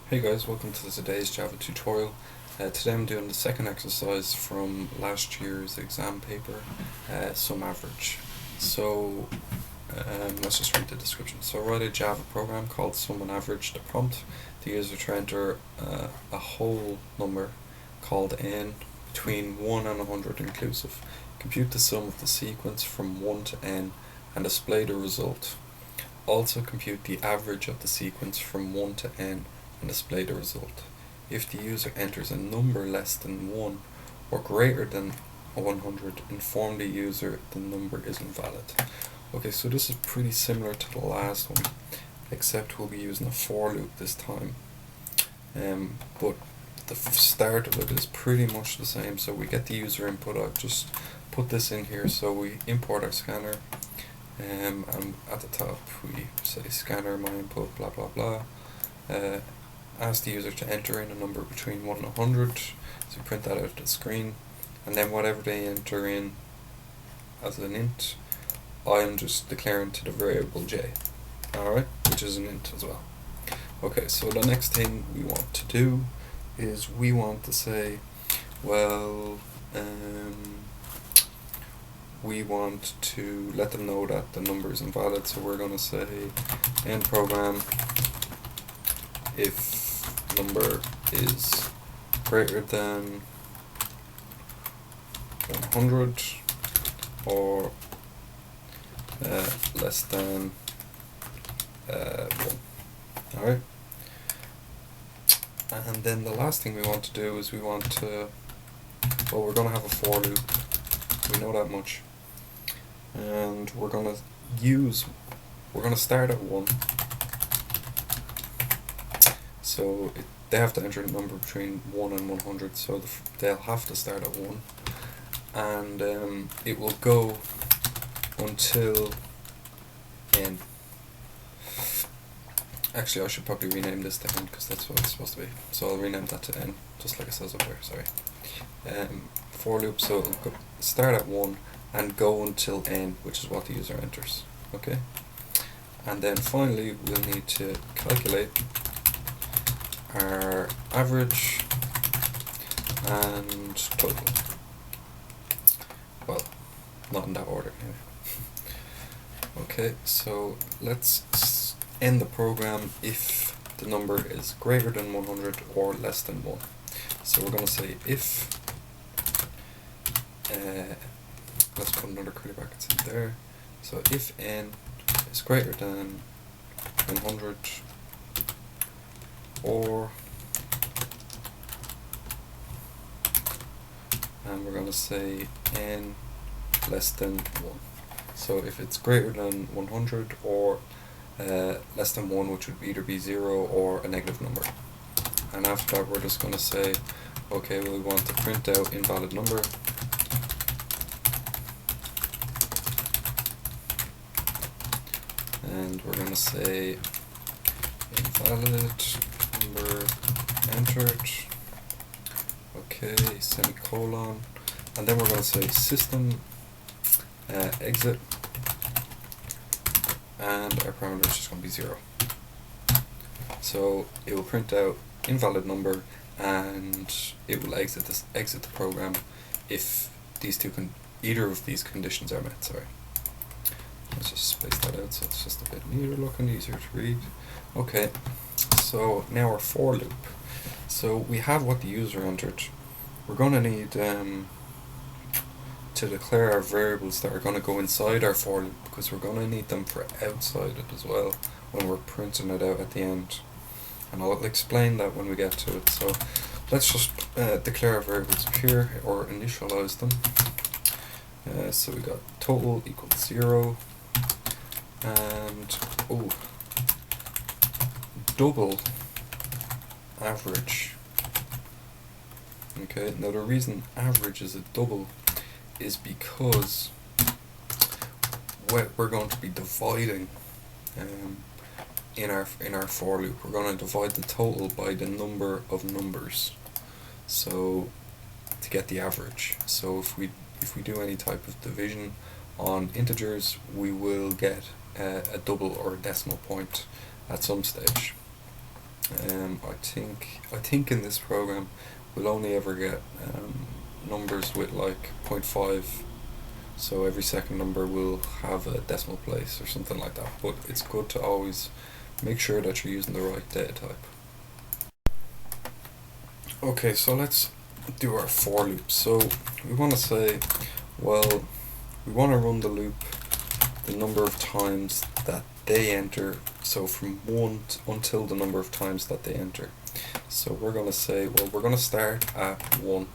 Hey guys, welcome to today's Java tutorial. Today I'm doing the second exercise from last year's exam paper, SumAverage. So let's just read the description. So write a Java program called SumAndAverage. The prompt the user to enter a whole number called n between 1 and 100 inclusive. Compute the sum of the sequence from 1 to n and display the result. Also compute the average of the sequence from 1 to n and display the result. If the user enters a number less than 1 or greater than 100, inform the user the number is invalid. Okay, so this is pretty similar to the last one, except we'll be using a for loop this time. But the start of it is pretty much the same. So we get the user input. I've just put this in here. So we import our scanner, and at the top we say scanner my input blah blah blah. Ask the user to enter in a number between 1 and 100, so print that out of the screen, and then whatever they enter in as an int, I'm just declaring to the variable j, alright, which is an int as well. Okay, so the next thing we want to do is we want to say, well, we want to let them know that the number is invalid, so we're going to say end program if number is greater than 100 or less than 1. Alright? And then the last thing we want to do is we want to, well, we're going to have a for loop, we know that much, and we're going to start at 1. So they have to enter a number between 1 and 100, so they'll have to start at 1, and it will go until n. Actually, I should probably rename this to n because that's what it's supposed to be. So I'll rename that to n, just like it says up there. Sorry. For loop, so it'll go start at 1 and go until n, which is what the user enters. Okay, and then finally we'll need to calculate our average and total. Well, not in that order. Okay, so let's end the program if the number is greater than 100 or less than 1. So we're going to say if, let's put another curly brackets in there. So if n is greater than 100 or, and we're going to say n less than 1. So if it's greater than 100 or less than 1, which would either be 0 or a negative number. And after that we're just going to say, okay, we want to print out invalid number, and we're going to say invalid number entered, okay, semicolon, and then we're going to say system exit, and our parameter is just going to be 0. So it will print out invalid number and it will exit the program if either of these conditions are met. Sorry. Let's just space that out so it's just a bit neater looking, easier to read. Okay, so now our for loop. So we have what the user entered. We're going to need to declare our variables that are going to go inside our for loop, because we're going to need them for outside it as well when we're printing it out at the end. And I'll explain that when we get to it. So let's just declare our variables here, or initialize them. So we got total equals 0, and double average. Okay, now the reason average is a double is because we're going to be dividing in our for loop. We're going to divide the total by the number of numbers, so to get the average. So if we do any type of division on integers, we will get a double or a decimal point at some stage. I think in this program we'll only ever get numbers with like 0.5, so every second number will have a decimal place or something like that, but it's good to always make sure that you're using the right data type. Okay, so let's do our for loop. So we want to say, well, we want to run the loop the number of times that they enter, so from 1 until the number of times that they enter. So we're going to say, well, we're going to start at 1.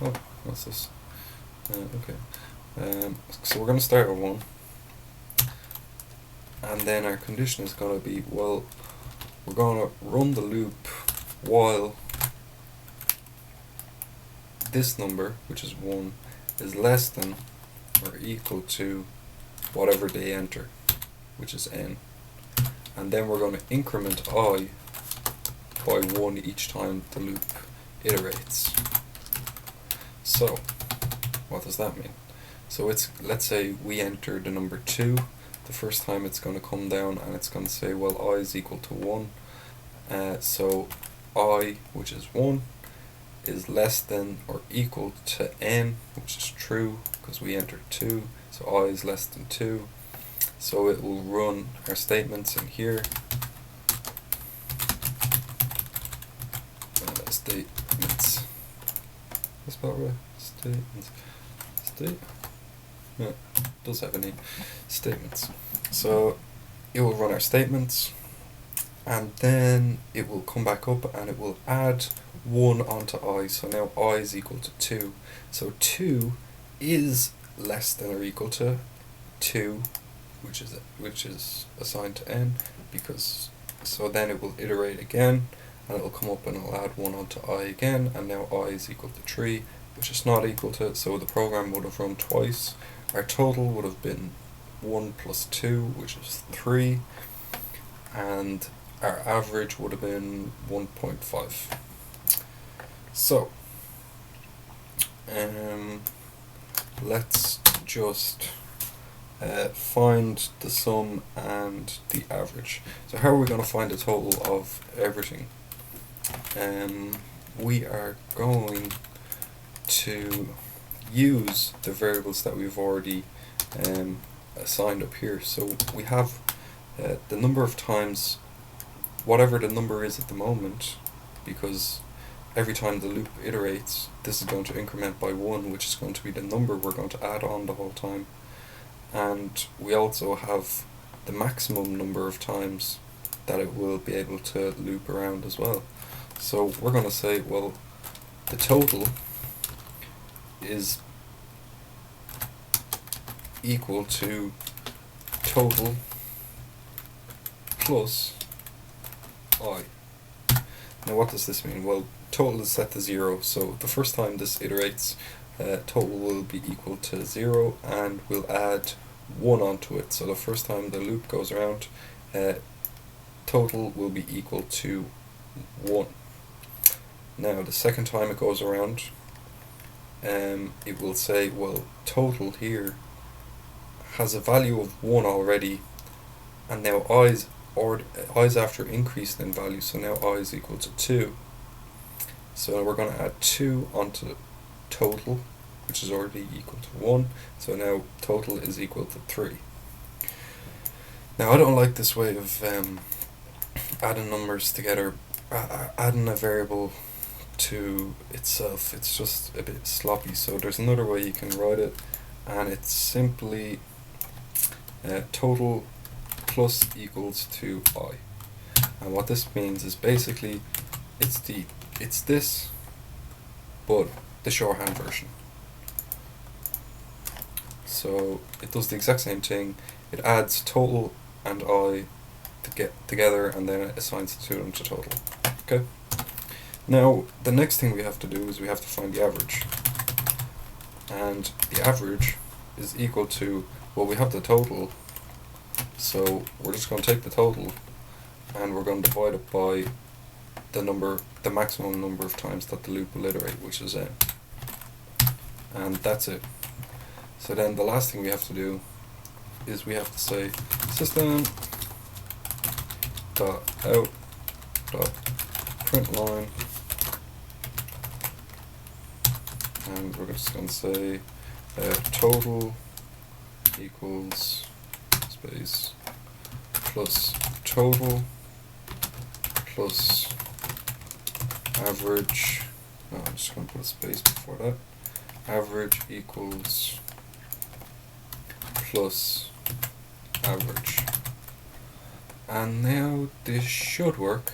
Oh, what's this? Okay. So we're going to start at 1. And then our condition is going to be, well, we're going to run the loop while this number, which is 1, is less than or equal to whatever they enter, which is n. And then we're going to increment I by 1 each time the loop iterates. So, what does that mean? So let's say we enter the number 2. The first time it's going to come down and it's going to say, well, I is equal to 1. So I, which is 1, is less than or equal to n, which is true because we entered 2. So I is less than 2. So it will run our statements in here. Statements. That's about right. Statements. Yeah, it does have any statements. So it will run our statements, and then it will come back up and it will add 1 onto I. So now I is equal to 2. So 2 is less than or equal to 2, which is assigned to n, because so then it will iterate again and it will come up and it'll add 1 onto I again, and now I is equal to 3, which is not equal to, so the program would have run twice. Our total would have been 1 plus 2, which is 3, and our average would have been 1.5. So let's just find the sum and the average. So how are we going to find the total of everything? We are going to use the variables that we've already assigned up here. So we have the number of times, whatever the number is at the moment, because every time the loop iterates, this is going to increment by 1, which is going to be the number we're going to add on the whole time. And we also have the maximum number of times that it will be able to loop around as well. So we're going to say, well, the total is equal to total plus I. Now what does this mean? Well, total is set to 0, so the first time this iterates, total will be equal to 0, and we'll add 1 onto it. So the first time the loop goes around, total will be equal to 1. Now the second time it goes around, it will say, well, total here has a value of 1 already, and now i's after increased in value, so now I is equal to 2. So we're going to add 2 onto total, which is already equal to 1, so now total is equal to 3. Now I don't like this way of adding numbers together, adding a variable to itself. It's just a bit sloppy, so there's another way you can write it, and it's simply total plus equals to I. And what this means is basically it's this, but the shorthand version. So it does the exact same thing. It adds total and I to get together, and then it assigns the two of them to total. Okay. Now the next thing we have to do is we have to find the average, and the average is equal to, well, we have the total, so we're just going to take the total and we're going to divide it by the maximum number of times that the loop will iterate, which is n. And that's it. So then the last thing we have to do is we have to say system.out.println print line, and we're just going to say total equals space plus total plus average. No, I'm just going to put a space before that. Average equals plus average. And now this should work.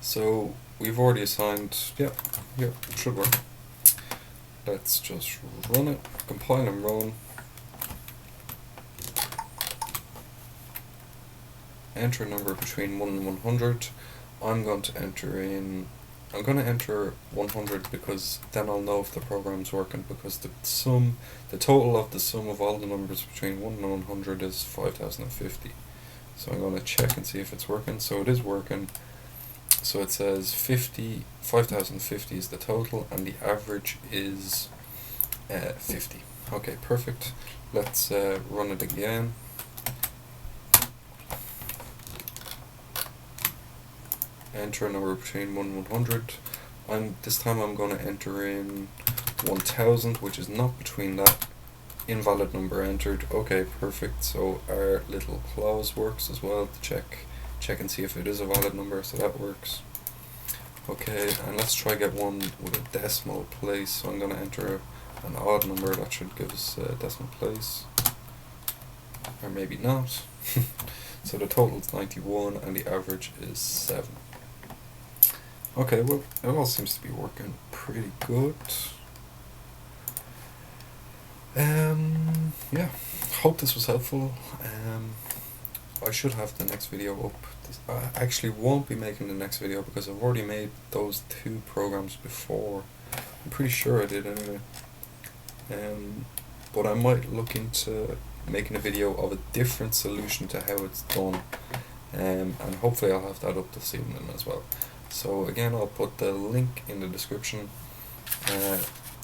So we've already assigned, yep, it should work. Let's just run it, compile and run. Enter a number between 1 and 100. I'm going to enter 100 because then I'll know if the program's working, because the total of the sum of all the numbers between 1 and 100 is 5050. So I'm going to check and see if it's working. So it is working. So it says 5050 is the total, and the average is 50. Okay, perfect. Let's run it again. Enter a number between 1 and 100. This time I'm going to enter in 1000, which is not between that. Invalid number entered. Okay, perfect. So our little clause works as well to check and see if it is a valid number, so that works. Okay, and let's try get one with a decimal place. So I'm going to enter an odd number. That should give us a decimal place, or maybe not. So the total is 91 and the average is 7. Okay, well, it all seems to be working pretty good. Yeah, hope this was helpful. I should have the next video up. I actually won't be making the next video because I've already made those 2 programs before. I'm pretty sure I did anyway. But I might look into making a video of a different solution to how it's done. And hopefully I'll have that up this evening as well. So again, I'll put the link in the description.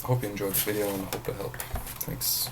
Hope you enjoyed the video and I hope it helped. Thanks.